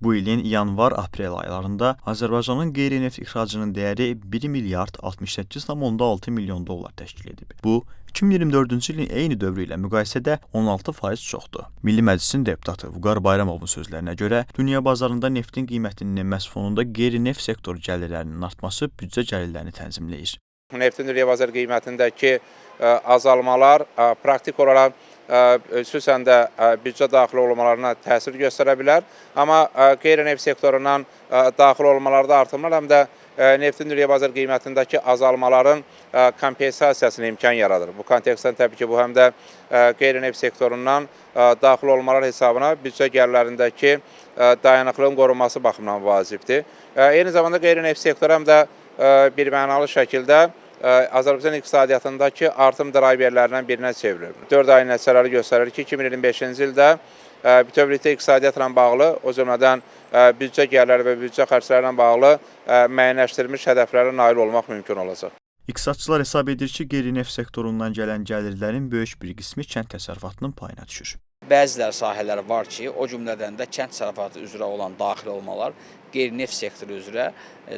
Bu ilin yanvar-aprel aylarında Azərbaycanın qeyri-neft ixracının dəyəri 1 milyard 68,6 milyon dollar təşkil edib. Bu, 2024-cü ilin eyni dövrü ilə müqayisədə 16% çoxdur. Milli Məclisin deputatı Vüqar Bayramovun sözlərinə görə, dünya bazarında neftin qiymətinin enməsi fonunda qeyri-neft sektoru gəlirlərinin artması büdcə gəlirlərini tənzimləyir. Neftin dünya bazar qiymətindəki azalmalar praktik olaraq xüsusən də büdcə daxil olmalarına təsir göstərə bilər. Amma qeyri-neft sektorundan daxil olmalarda artımlar həm də neftin dünya bazar qiymətindəki azalmaların kompensasiyasına imkan yaradır. Bu kontekstdən təbii ki, bu həm də qeyri-neft sektorundan daxil olmalar hesabına büdcə gəlirlərindəki dayanıqlığın qorunması baxımından vacibdir. Eyni zamanda qeyri-neft sektoru həm də birmənalı şəkildə Azərbaycan iqtisadiyyatındakı artım driverlərindən birinə çevrilir. 4 ayın nəticələri göstərir ki, 2025-ci ildə bütövlükdə iqtisadiyyatla bağlı, o cümlədən büdcə gəlirləri və büdcə xərclərlə bağlı müəyyənləşdirilmiş hədəflərə nail olmaq mümkün olacaq. İqtisadçılar hesab edir ki, qeyri-neft sektorundan gələn gəlirlərin böyük bir qismi kənd təsərrüfatının payına düşür. Bəziləri sahələr var ki, o cümlədən də kənd təsərrüfatı üzrə olan daxil olmalar, qeyri-neft sektoru üzrə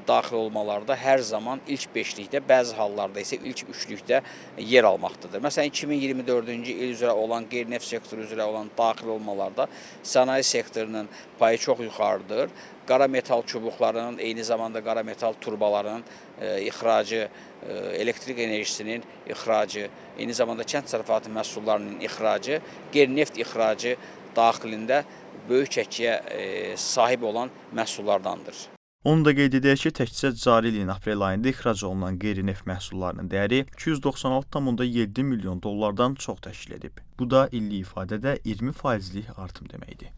daxil olmalarda hər zaman ilk beşlikdə, bəzi hallarda isə ilk üçlükdə yer almaqdadır. Məsələn, 2024-cü il üzrə olan qeyri-neft sektoru üzrə olan daxil olmalarda sənaye sektorunun payı çox yuxarıdır. Qara metal çubuqlarının, eyni zamanda qara metal turbalarının ixracı, elektrik enerjisinin ixracı, eyni zamanda kənd təsərrüfatı məhsullarının ixracı, qeyri-neft ixracı daxilində böyük çəkiyə sahib olan məhsullardandır. Onu da qeyd edək ki, təkcə cari ilin aprel ayında ixrac olunan qeyri-neft məhsullarının dəyəri 296,7 milyon dollardan çox təşkil edib. Bu da illik ifadədə 20%lik artım deməkdir.